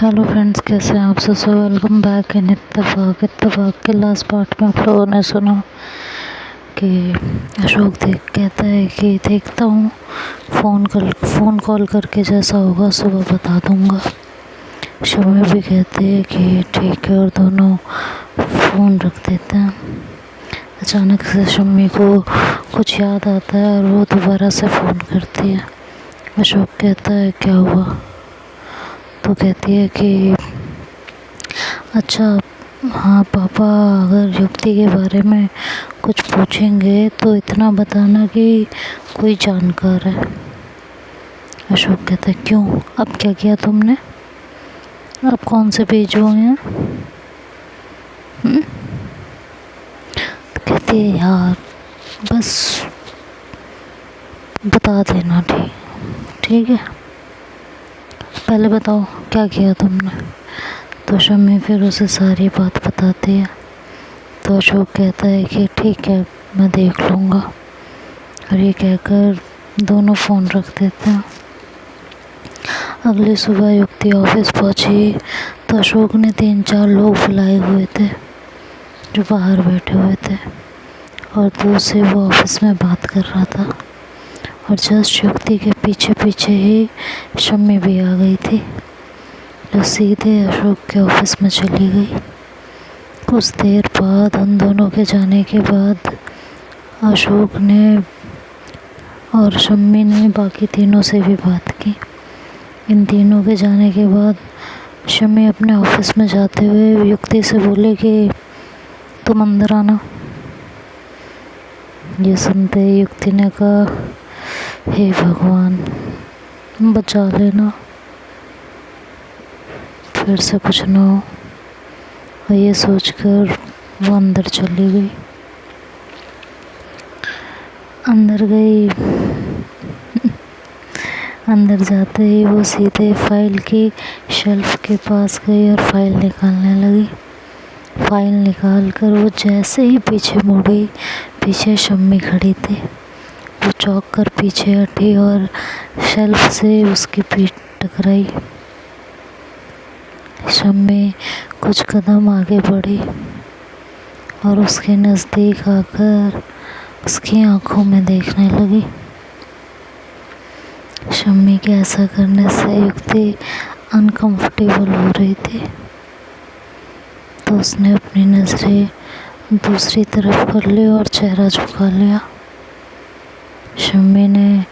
Hello friends, कैसे हैं आप सब? वेलकम बैक इन इत्तेफाक के लास्ट पार्ट में आप लोगों ने सुना कि अशोक कहता है कि देखता हूँ, फ़ोन कॉल करके जैसा होगा सुबह बता दूँगा। शम्मी भी कहते हैं कि ठीक है और दोनों फ़ोन रख देते हैं। अचानक से शम्मी को कुछ याद आता है और वो दोबारा से फ़ोन करती है। अशोक कहता है क्या हुआ? तो कहती है कि अच्छा हाँ पापा, अगर युक्ति के बारे में कुछ पूछेंगे तो इतना बताना कि कोई जानकार है। अशोक कहता है क्यों, अब क्या किया तुमने? अब कौन से पेज हुए हैं? तो कहती है यार बस बता देना, ठीक है, पहले बताओ क्या किया तुमने। तो शम्मी फिर उसे सारी बात बताती है। तो अशोक कहता है कि ठीक है, मैं देख लूँगा, और ये कहकर दोनों फ़ोन रख देते हैं। अगली सुबह युक्ति ऑफिस पहुंची तो अशोक ने 3-4 लोग बुलाए हुए थे जो बाहर बैठे हुए थे, और दूर से वो ऑफिस में बात कर रहा था। और जस्ट युक्ति के पीछे पीछे ही शम्मी भी आ गई थी, जो सीधे अशोक के ऑफिस में चली गई। कुछ देर बाद उन दोनों के जाने के बाद अशोक ने और शम्मी ने बाकी तीनों से भी बात की। इन तीनों के जाने के बाद शम्मी अपने ऑफिस में जाते हुए युक्ति से बोले कि तुम अंदर आना। ये सुनते ही युक्ति ने कहा हे भगवान बचा लेना, फिर से कुछ ना हो। और ये सोचकर वो अंदर चली गई। अंदर गई, अंदर जाते ही वो सीधे फाइल की शेल्फ के पास गई और फाइल निकालने लगी। फाइल निकाल कर वो जैसे ही पीछे मुड़ी, पीछे शम्मी खड़ी थी। वो चौंक कर पीछे हटी और शेल्फ से उसकी पीठ टकराई। शम्मी कुछ कदम आगे बढ़ी और उसके नज़दीक आकर उसकी आंखों में देखने लगी। शम्मी के ऐसा करने से युक्ति अनकंफर्टेबल हो रही थी, तो उसने अपनी नज़रें दूसरी तरफ कर ली और चेहरा झुका लिया। शम्मी ने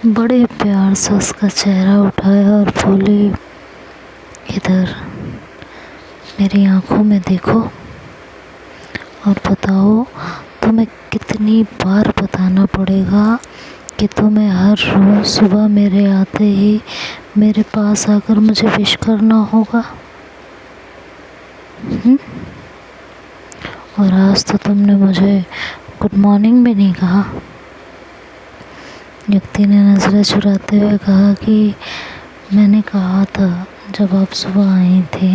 बड़े प्यार से उसका चेहरा उठाया और बोली इधर मेरी आंखों में देखो और बताओ तुम्हें कितनी बार बताना पड़ेगा कि तुम्हें हर रोज़ सुबह मेरे आते ही मेरे पास आकर मुझे विश करना होगा। और आज तो तुमने मुझे गुड मॉर्निंग भी नहीं कहा। युक्ति ने नज़रें चुराते हुए कहा कि मैंने कहा था जब आप सुबह आई थे,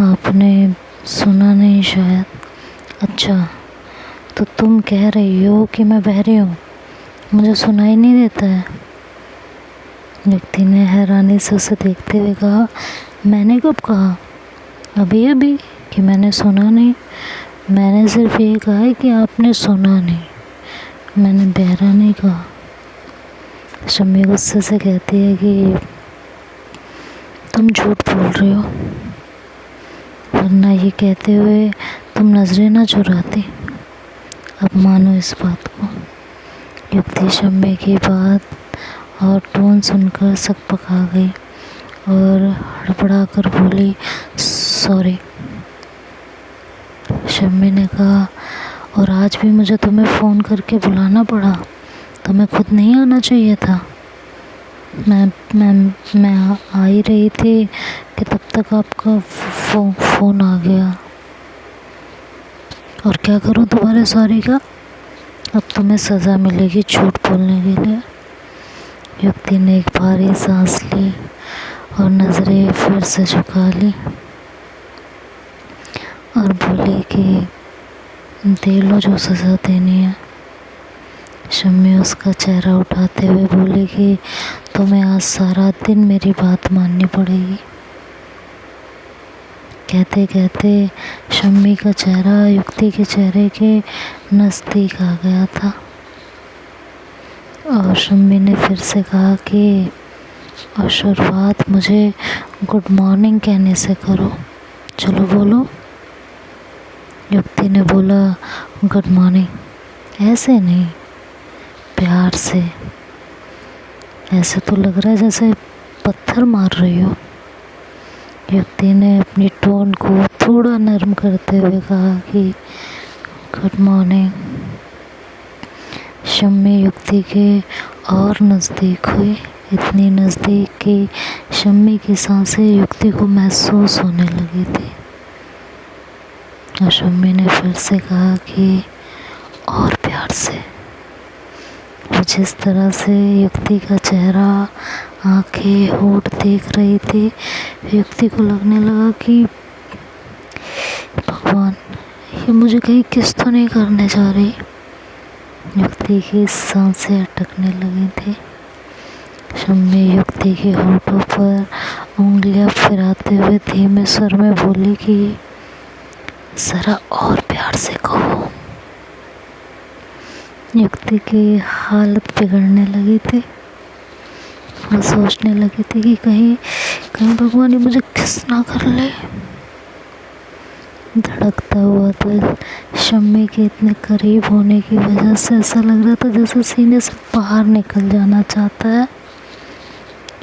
आपने सुना नहीं शायद। अच्छा तो तुम कह रही हो कि मैं बहरी हूँ, मुझे सुनाई नहीं देता है? युक्ति ने हैरानी से उसे देखते हुए कहा मैंने कब कहा? अभी अभी कि मैंने सुना नहीं। मैंने सिर्फ ये कहा है कि आपने सुना नहीं, मैंने बहरा नहीं कहा। शम्मी गुस्से से कहती है कि तुम झूठ बोल रही हो, वरना ये कहते हुए तुम नज़रें ना चुराती। अब मानो इस बात को। युक्ति शम्मी की बात और टोन सुनकर सकपका गई और हड़बड़ा कर बोली सॉरी। शम्मी ने कहा और आज भी मुझे तुम्हें फ़ोन करके बुलाना पड़ा, तुम्हें खुद नहीं आना चाहिए था। मैं आ ही रही थी कि तब तक आपका फ़ोन आ गया। और क्या करूं तुम्हारे सॉरी का? अब तुम्हें सज़ा मिलेगी झूठ बोलने के लिए। युक्ति ने एक भारी सांस ली और नज़रें फिर से झुका ली और बोली कि दे लो जो सज़ा देनी है। शम्मी उसका चेहरा उठाते हुए बोली कि तुम्हें आज सारा दिन मेरी बात माननी पड़ेगी। कहते कहते शम्मी का चेहरा युक्ति के चेहरे के नज़दीक आ गया था और शम्मी ने फिर से कहा कि और शुरुआत मुझे गुड मॉर्निंग कहने से करो, चलो बोलो। युक्ति ने बोला गुड मॉर्निंग, ऐसे नहीं, प्यार से। ऐसे तो लग रहा है जैसे पत्थर मार रही हो। युक्ति ने अपनी टोन को थोड़ा नरम करते हुए कहा कि गुड मॉर्निंग। शम्मी युक्ति के और नज़दीक हुई, इतनी नज़दीक कि शम्मी की सांसें युक्ति को महसूस होने लगी थी। और शम्मी ने फिर से कहा कि और प्यार से। वो जिस तरह से युक्ति का चेहरा, आंखें, होठ देख रही थी, युक्ति को लगने लगा कि भगवान, ये मुझे कहीं किस तो नहीं करने जा रही। युक्ति की सांसें अटकने लगी थी। शम्मी युक्ति के होठों पर उंगलियां फिराते हुए धीमे स्वर में बोली कि ज़रा और प्यार से कहो। युक्ति की हालत बिगड़ने लगी थी। वो सोचने लगी थी कि कहीं भगवान ये मुझे किस ना कर ले। धड़कता हुआ दिल शम्मी के इतने करीब होने की वजह से ऐसा लग रहा था जैसे सीने से बाहर निकल जाना चाहता है।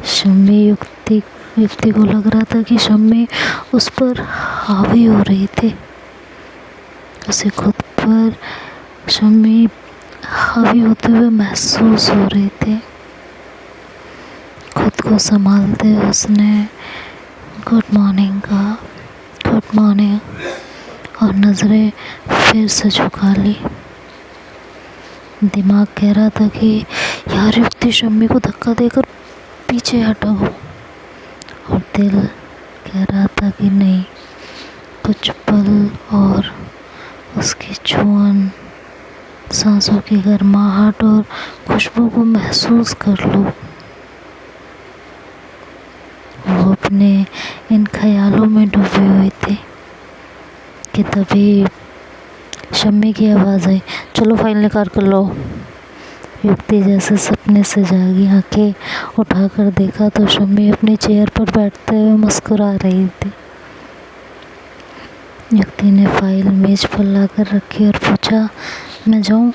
शम्मी युक्ति को लग रहा था कि शम्मी उस पर हावी हो रही थी, उसे खुद पर शम्मी हावी होते हुए महसूस हो रही थी। खुद को संभालते उसने गुड मॉर्निंग कहा, गुड मॉर्निंग, और नज़रें फिर से झुका ली। दिमाग कह रहा था कि यार युक्ति शम्मी को धक्का देकर पीछे हटाओ, और दिल कह रहा था कि नहीं, कुछ पल और उसकी छुअन, सांसों की गर्माहट और खुशबू को महसूस कर लो। वो अपने इन ख्यालों में डूबी हुई थी कि तभी शम्मी की आवाज़ आई, चलो फाइल निकाल कर लो। युक्ति जैसे सपने से जागी, आंखें उठाकर देखा तो शम्मी अपनी चेयर पर बैठते हुए मुस्कुरा रही थी। युक्ति ने फाइल मेज पर लाकर रखी और पूछा, मैं जाऊँ?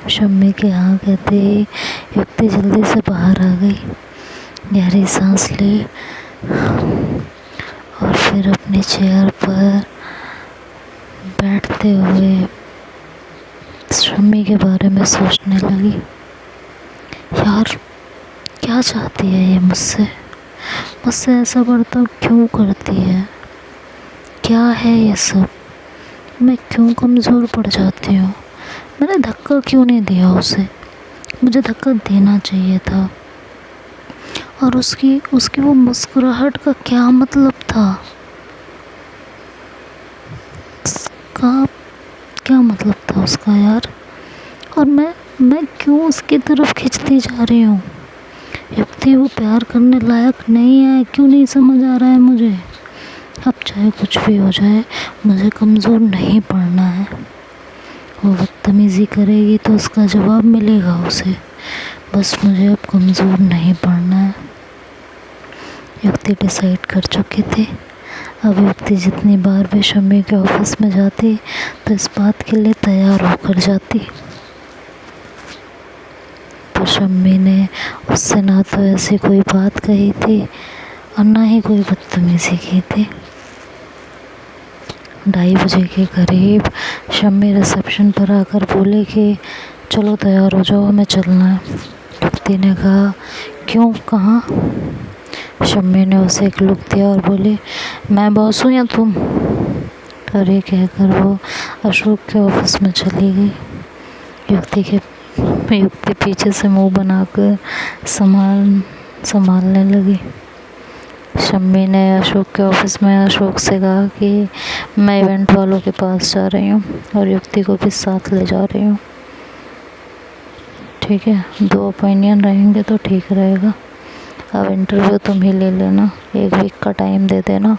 शम्मी के हाँ कहते ही युक्ति जल्दी से बाहर आ गई, गहरी सांस ली और फिर अपनी चेयर पर बैठते हुए शम्मी के बारे में सोचने लगी। यार क्या चाहती है ये मुझसे ऐसा बर्ताव क्यों करती है? क्या है ये सब? मैं क्यों कमज़ोर पड़ जाती हूँ? मैंने धक्का क्यों नहीं दिया उसे? मुझे धक्का देना चाहिए था। और उसकी वो मुस्कुराहट का क्या मतलब था? उसका क्या मतलब था उसका यार? और मैं क्यों उसकी तरफ खिंचती जा रही हूँ? युक्ति वो प्यार करने लायक नहीं है, क्यों नहीं समझ आ रहा है मुझे? अब चाहे कुछ भी हो जाए, मुझे कमज़ोर नहीं पड़ना है। वो बदतमीज़ी करेगी तो उसका जवाब मिलेगा उसे, बस मुझे अब कमज़ोर नहीं पड़ना है। युक्ति डिसाइड कर चुकी थी। अब युक्ति जितनी बार भी शम्मी के ऑफिस में जाती तो इस बात के लिए तैयार होकर जाती। पर शम्मी ने उससे ना तो ऐसी कोई बात कही थी और ना ही कोई बदतमीज़ी की थी। 2:30 बजे के करीब शम्मी रिसेप्शन पर आकर बोली कि चलो तैयार हो जाओ, हमें चलना है। युक्ति ने कहा, क्यों, कहाँ? शम्मी ने उसे एक लुक दिया और बोली, मैं बॉस हूँ या तुम? और ये कहकर वो अशोक के ऑफिस में चली गई। युक्ति पीछे से मुंह बनाकर संभालने लगी। शम्मी ने अशोक के ऑफिस में अशोक से कहा कि मैं इवेंट वालों के पास जा रही हूँ और युक्ति को भी साथ ले जा रही हूँ। ठीक है, 2 ओपिनियन रहेंगे तो ठीक रहेगा। अब इंटरव्यू तुम ही ले लेना, 1 वीक का टाइम दे देना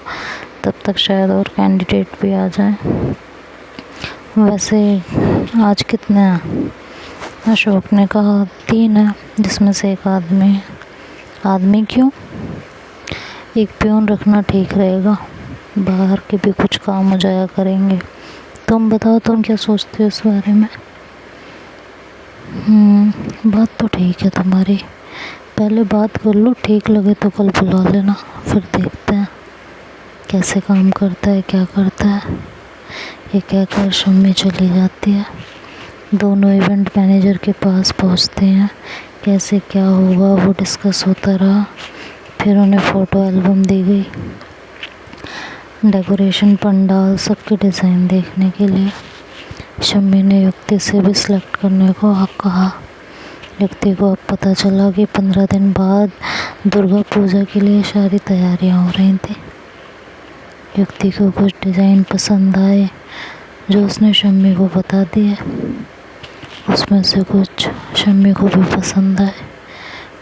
तब तक शायद और कैंडिडेट भी आ जाए। वैसे आज कितने हैं? अशोक ने कहा 3 है, जिसमें से एक आदमी है। आदमी क्यों? एक पियून रखना ठीक रहेगा, बाहर के भी कुछ काम हो जाया करेंगे। तुम बताओ, तुम क्या सोचते हो इस बारे में? बात तो ठीक है तुम्हारी, पहले बात कर लो, ठीक लगे तो कल बुला लेना, फिर देखते हैं कैसे काम करता है, क्या करता है। ये कहकर शम्मी चली जाती है। दोनों इवेंट मैनेजर के पास पहुंचते हैं। कैसे क्या होगा वो डिस्कस होता रहा। फिर उन्हें फ़ोटो एल्बम दी गई, डेकोरेशन, पंडाल, सबके डिज़ाइन देखने के लिए। शम्मी ने युक्ति से भी सिलेक्ट करने को कहा। युक्ति को अब पता चला कि 15 दिन बाद दुर्गा पूजा के लिए सारी तैयारियां हो रही थी। युक्ति को कुछ डिज़ाइन पसंद आए जो उसने शम्मी को बता दिए। उसमें से कुछ शम्मी को भी पसंद आए।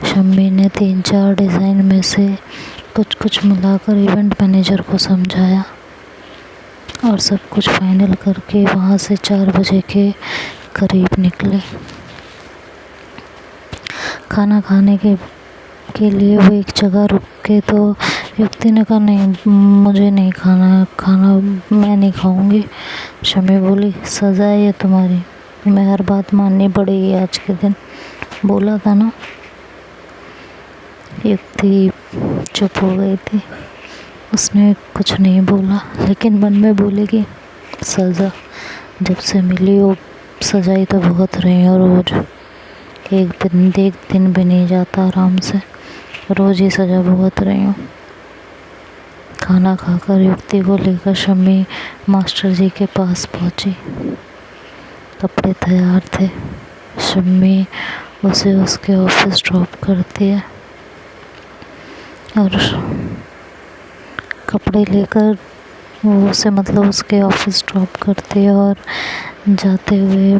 शम्मी ने 3-4 डिज़ाइन में से कुछ मिलाकर इवेंट मैनेजर को समझाया और सब कुछ फाइनल करके वहाँ से 4 बजे के करीब निकले। खाना खाने के लिए वो एक जगह रुक के, तो युक्ति ने कहा नहीं, मुझे नहीं खाना मैं नहीं खाऊंगी। शम्मी बोली सज़ा है ये तुम्हारी, तुम्हें हर बात माननी पड़ेगी आज के दिन, बोला था ना। युक्ति चुप हो गई थी, उसने कुछ नहीं बोला, लेकिन मन में बोलेगी सज़ा जब से मिली वो सज़ाई तो भुगत रही हो रोज़। एक दिन भी नहीं जाता आराम से, रोज़ ही सज़ा भुगत रही हूँ। खाना खाकर युक्ति को लेकर शम्मी मास्टर जी के पास पहुँची। कपड़े तैयार थे। शम्मी उसे उसके ऑफिस ड्रॉप करती है और कपड़े लेकर वो उसे उसके ऑफिस ड्रॉप करती है और जाते हुए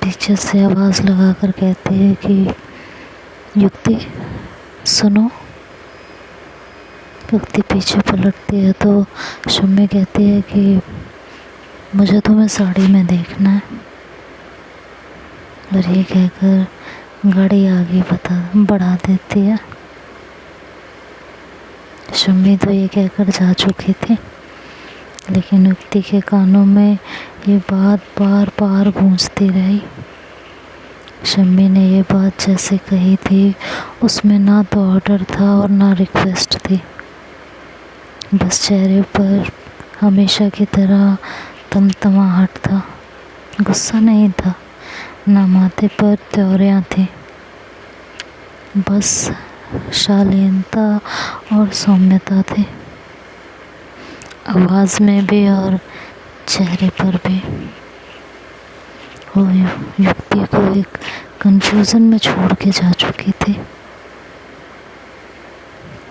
पीछे से आवाज़ लगाकर कहती है कि युक्ति सुनो। युक्ति पीछे पलटती है तो शम्मी कहती है कि मुझे तुम्हें साड़ी में देखना है, और ये कहकर गाड़ी आगे बढ़ा देती है। शम्मी तो ये कहकर जा चुकी थी, लेकिन युक्ति के कानों में ये बात बार बार गूंजती रही। शम्मी ने ये बात जैसे कही थी, उसमें ना तो ऑर्डर था और ना रिक्वेस्ट थी, बस चेहरे पर हमेशा की तरह तमतमाहट था। गुस्सा नहीं था, ना माथे पर त्योरियां थी, बस शालीनता और सौम्यता थी, आवाज़ में भी और चेहरे पर भी। वो युक्ति को एक कंफ्यूजन में छोड़ के जा चुकी थी।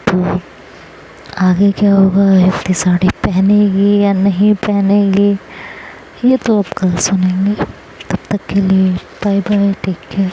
तो आगे क्या होगा, युक्ति साड़ी पहनेगी या नहीं पहनेगी, ये तो अब कल सुनेंगे। तब तक के लिए बाय बाय, टेक केयर।